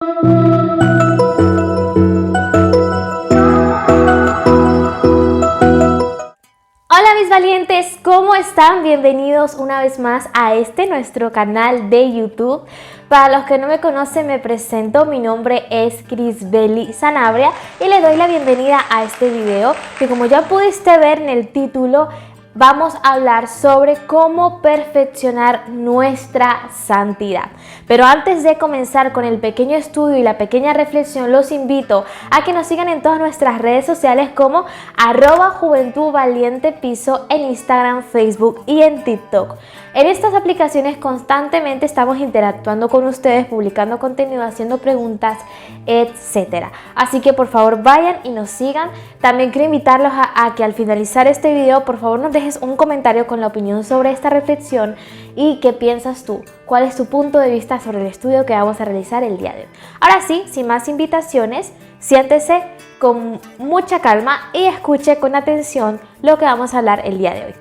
Hola mis valientes, ¿cómo están? Bienvenidos una vez más a nuestro canal de YouTube. Para los que no me conocen, me presento, mi nombre es Crisbeli Sanabria y les doy la bienvenida a este video que, como ya pudiste ver en el título, vamos a hablar sobre cómo perfeccionar nuestra santidad. Pero antes de comenzar con el pequeño estudio y la pequeña reflexión, los invito a que nos sigan en todas nuestras redes sociales como @JuventudValientePiso en Instagram, Facebook y en TikTok. En estas aplicaciones constantemente estamos interactuando con ustedes, publicando contenido, haciendo preguntas, etcétera. Así que por favor vayan y nos sigan. También quiero invitarlos a que al finalizar este video, por favor nos dejes un comentario con la opinión sobre esta reflexión y qué piensas tú, cuál es tu punto de vista sobre el estudio que vamos a realizar el día de hoy. Ahora sí, sin más invitaciones, siéntese con mucha calma y escuche con atención lo que vamos a hablar el día de hoy.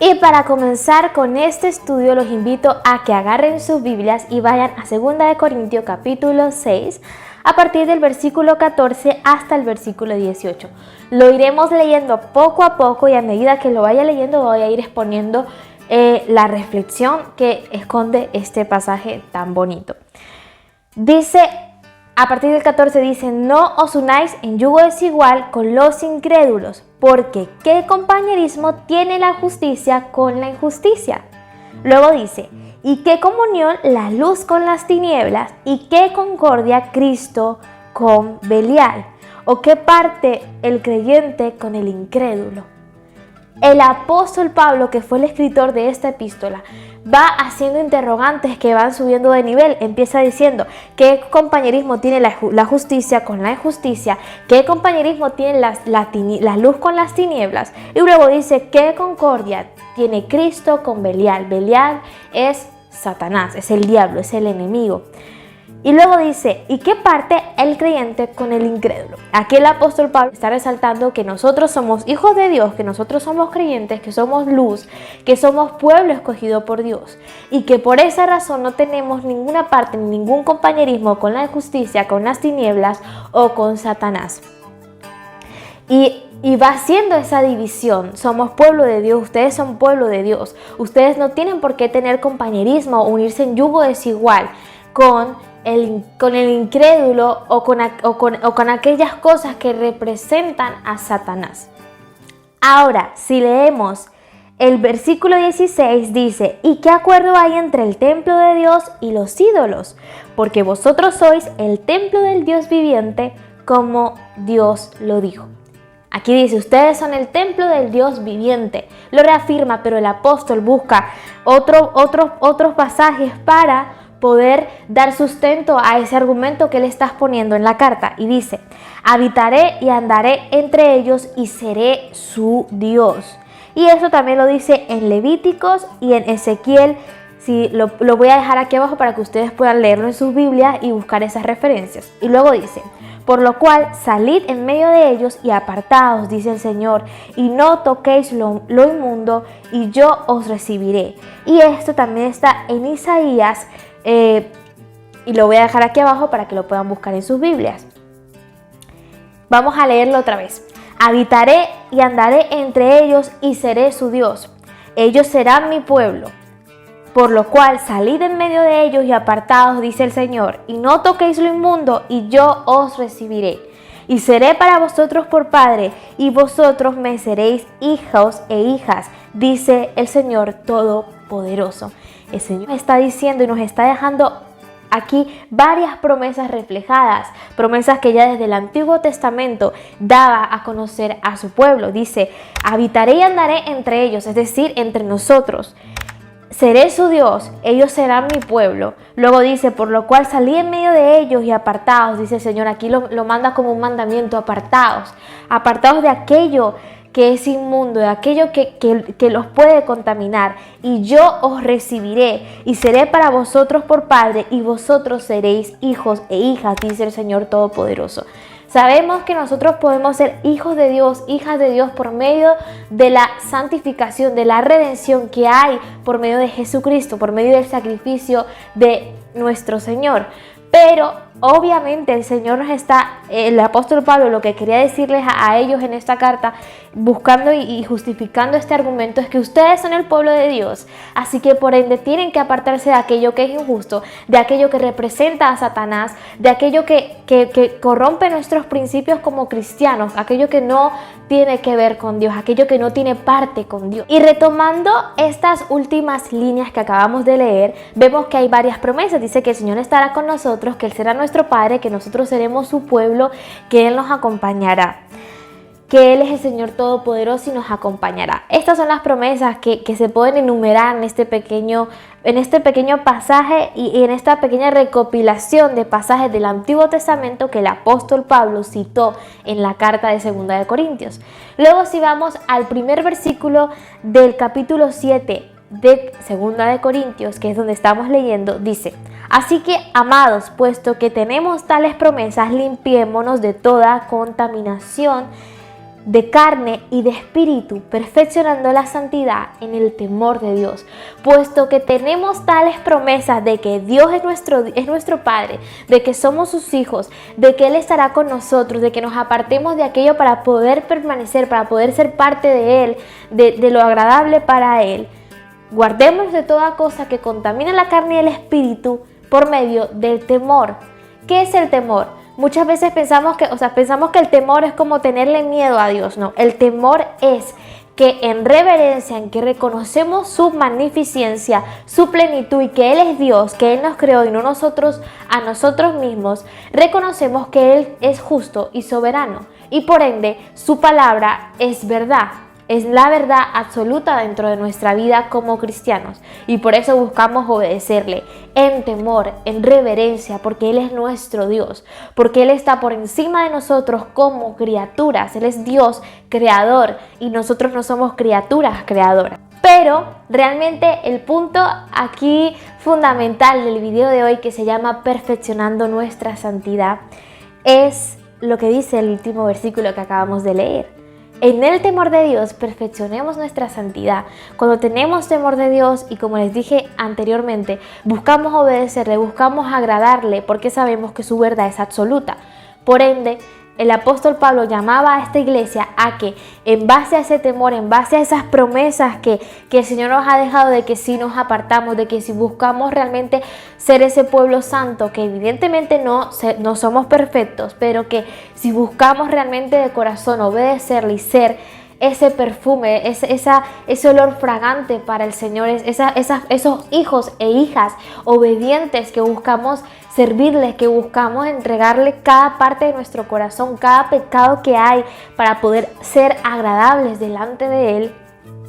Y para comenzar con este estudio, los invito a que agarren sus Biblias y vayan a 2 de Corintios capítulo 6, a partir del versículo 14 hasta el versículo 18. Lo iremos leyendo poco a poco y a medida que lo vaya leyendo voy a ir exponiendo la reflexión que esconde este pasaje tan bonito. Dice, a partir del 14 dice: no os unáis en yugo desigual con los incrédulos, porque ¿qué compañerismo tiene la justicia con la injusticia? Luego dice: ¿y qué comunión la luz con las tinieblas? ¿Y qué concordia Cristo con Belial? ¿O qué parte el creyente con el incrédulo? El apóstol Pablo, que fue el escritor de esta epístola, va haciendo interrogantes que van subiendo de nivel. Empieza diciendo: ¿qué compañerismo tiene la justicia con la injusticia? ¿Qué compañerismo tiene la luz con las tinieblas? Y luego dice: ¿qué concordia tiene Cristo con Belial? Belial es Satanás, es el diablo, es el enemigo. Y luego dice: ¿y qué parte el creyente con el incrédulo? Aquí el apóstol Pablo está resaltando que nosotros somos hijos de Dios, que nosotros somos creyentes, que somos luz, que somos pueblo escogido por Dios y que por esa razón no tenemos ninguna parte ni ningún compañerismo con la injusticia, con las tinieblas o con Satanás. Y va haciendo esa división. Somos pueblo de Dios, ustedes son pueblo de Dios. Ustedes no tienen por qué tener compañerismo o unirse en yugo desigual con el incrédulo o con aquellas cosas que representan a Satanás. Ahora, si leemos el versículo 16, dice: ¿y qué acuerdo hay entre el templo de Dios y los ídolos? Porque vosotros sois el templo del Dios viviente, como Dios lo dijo. Aquí dice: ustedes son el templo del Dios viviente. Lo reafirma, pero el apóstol busca otros pasajes para poder dar sustento a ese argumento que él está poniendo en la carta. Y dice: habitaré y andaré entre ellos y seré su Dios. Y eso también lo dice en Levíticos y en Ezequiel. Sí, lo voy a dejar aquí abajo para que ustedes puedan leerlo en sus Biblias y buscar esas referencias. Y luego dice: por lo cual salid en medio de ellos y apartaos, dice el Señor, y no toquéis lo inmundo, y yo os recibiré. Y esto también está en Isaías, y lo voy a dejar aquí abajo para que lo puedan buscar en sus Biblias. Vamos a leerlo otra vez. Habitaré y andaré entre ellos y seré su Dios. Ellos serán mi pueblo. Por lo cual salid en medio de ellos y apartaos, dice el Señor, y no toquéis lo inmundo, y yo os recibiré. Y seré para vosotros por padre, y vosotros me seréis hijos e hijas, dice el Señor Todopoderoso. El Señor está diciendo y nos está dejando aquí varias promesas reflejadas, promesas que ya desde el Antiguo Testamento daba a conocer a su pueblo. Dice: habitaré y andaré entre ellos, es decir, entre nosotros. Seré su Dios, ellos serán mi pueblo. Luego dice: por lo cual salí en medio de ellos y apartaos, dice el Señor. Aquí lo manda como un mandamiento: apartaos. Apartaos de aquello que es inmundo, de aquello que los puede contaminar. Y yo os recibiré y seré para vosotros por padre, y vosotros seréis hijos e hijas, dice el Señor Todopoderoso. Sabemos que nosotros podemos ser hijos de Dios, hijas de Dios por medio de la santificación, de la redención que hay por medio de Jesucristo, por medio del sacrificio de nuestro Señor. Pero obviamente el Señor el apóstol Pablo lo que quería decirles a ellos en esta carta, buscando y justificando este argumento, es que ustedes son el pueblo de Dios, así que por ende tienen que apartarse de aquello que es injusto, de aquello que representa a Satanás, de aquello que corrompe nuestros principios como cristianos, aquello que no tiene que ver con Dios, aquello que no tiene parte con Dios. Y retomando estas últimas líneas que acabamos de leer, vemos que hay varias promesas. Dice que el Señor estará con nosotros, que Él será nuestro Padre, que nosotros seremos su pueblo, que Él nos acompañará, que Él es el Señor Todopoderoso y nos acompañará. Estas son las promesas que se pueden enumerar en este pequeño pasaje y en esta pequeña recopilación de pasajes del Antiguo Testamento que el apóstol Pablo citó en la carta de 2 de Corintios. Luego, si vamos al primer versículo del capítulo 7 de 2 de Corintios, que es donde estamos leyendo, dice: así que, amados, puesto que tenemos tales promesas, limpiémonos de toda contaminación de carne y de espíritu, perfeccionando la santidad en el temor de Dios. Puesto que tenemos tales promesas de que Dios es nuestro Padre, de que somos sus hijos, de que Él estará con nosotros, de que nos apartemos de aquello para poder permanecer, para poder ser parte de Él, de lo agradable para Él. Guardemos de toda cosa que contamina la carne y el espíritu por medio del temor. ¿Qué es el temor? Muchas veces pensamos que el temor es como tenerle miedo a Dios. No, el temor es que en reverencia, en que reconocemos su magnificencia, su plenitud y que Él es Dios, que Él nos creó y no nosotros a nosotros mismos, reconocemos que Él es justo y soberano y por ende su palabra es verdad. Es la verdad absoluta dentro de nuestra vida como cristianos y por eso buscamos obedecerle en temor, en reverencia, porque Él es nuestro Dios, porque Él está por encima de nosotros como criaturas. Él es Dios creador y nosotros no somos criaturas creadoras. Pero realmente el punto aquí fundamental del video de hoy, que se llama Perfeccionando nuestra santidad, es lo que dice el último versículo que acabamos de leer. En el temor de Dios perfeccionemos nuestra santidad. Cuando tenemos temor de Dios y, como les dije anteriormente, buscamos obedecerle, buscamos agradarle porque sabemos que su verdad es absoluta. Por ende, el apóstol Pablo llamaba a esta iglesia a que, en base a ese temor, en base a esas promesas que el Señor nos ha dejado, de que si nos apartamos, de que si buscamos realmente ser ese pueblo santo, que evidentemente no somos perfectos, pero que si buscamos realmente de corazón obedecerle y ser ese perfume, ese olor fragante para el Señor, esos hijos e hijas obedientes que buscamos servirles, que buscamos entregarle cada parte de nuestro corazón, cada pecado que hay para poder ser agradables delante de Él,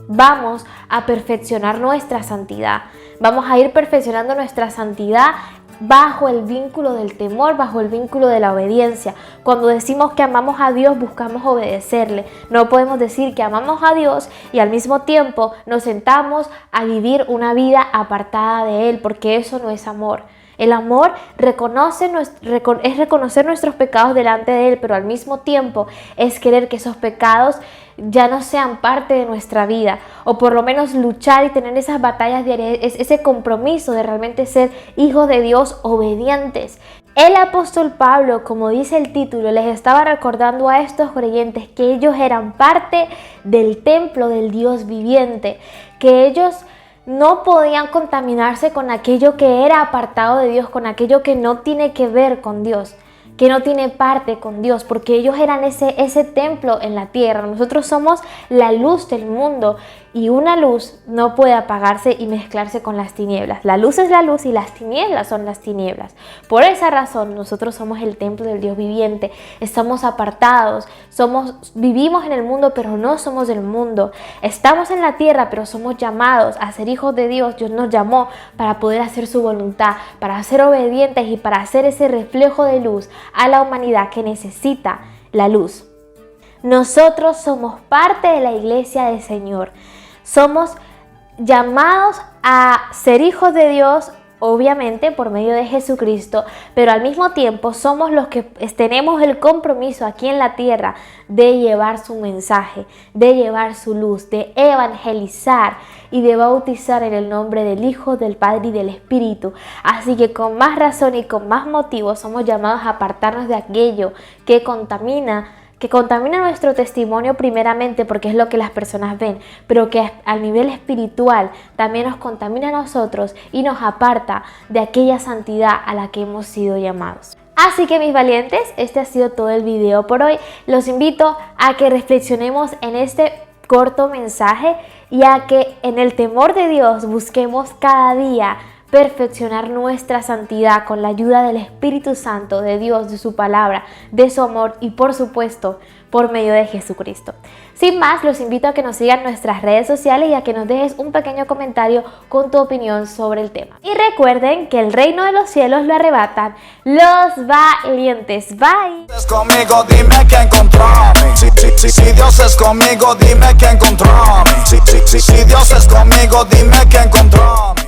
vamos a perfeccionar nuestra santidad. Vamos a ir perfeccionando nuestra santidad bajo el vínculo del temor, bajo el vínculo de la obediencia. Cuando decimos que amamos a Dios, buscamos obedecerle. No podemos decir que amamos a Dios y al mismo tiempo nos sentamos a vivir una vida apartada de Él, porque eso no es amor. El amor es reconocer nuestros pecados delante de Él, pero al mismo tiempo es querer que esos pecados ya no sean parte de nuestra vida, o por lo menos luchar y tener esas batallas diarias, ese compromiso de realmente ser hijos de Dios obedientes. El apóstol Pablo, como dice el título, les estaba recordando a estos creyentes que ellos eran parte del templo del Dios viviente, que ellos no podían contaminarse con aquello que era apartado de Dios, con aquello que no tiene que ver con Dios, que no tiene parte con Dios, porque ellos eran ese templo en la tierra. Nosotros somos la luz del mundo y una luz no puede apagarse y mezclarse con las tinieblas. La luz es la luz y las tinieblas son las tinieblas. Por esa razón nosotros somos el templo del Dios viviente, estamos apartados, vivimos en el mundo pero no somos del mundo. Estamos en la tierra pero somos llamados a ser hijos de Dios. Dios nos llamó para poder hacer su voluntad, para ser obedientes y para hacer ese reflejo de luz a la humanidad que necesita la luz. Nosotros somos parte de la iglesia del Señor. Somos llamados a ser hijos de Dios obviamente por medio de Jesucristo, pero al mismo tiempo somos los que tenemos el compromiso aquí en la tierra de llevar su mensaje, de llevar su luz, de evangelizar y de bautizar en el nombre del Hijo, del Padre y del Espíritu. Así que con más razón y con más motivo somos llamados a apartarnos de aquello que contamina nuestro testimonio primeramente, porque es lo que las personas ven, pero que a nivel espiritual también nos contamina a nosotros y nos aparta de aquella santidad a la que hemos sido llamados. Así que mis valientes, este ha sido todo el video por hoy. Los invito a que reflexionemos en este corto mensaje y a que en el temor de Dios busquemos cada día perfeccionar nuestra santidad con la ayuda del Espíritu Santo, de Dios, de su palabra, de su amor y por supuesto por medio de Jesucristo. Sin más, los invito a que nos sigan en nuestras redes sociales y a que nos dejes un pequeño comentario con tu opinión sobre el tema. Y recuerden que el reino de los cielos lo arrebatan los valientes. Bye. Conmigo, dime que encontrarme. Si Dios es conmigo, dime que encontrarme. Si Dios es conmigo, dime que encontrarme.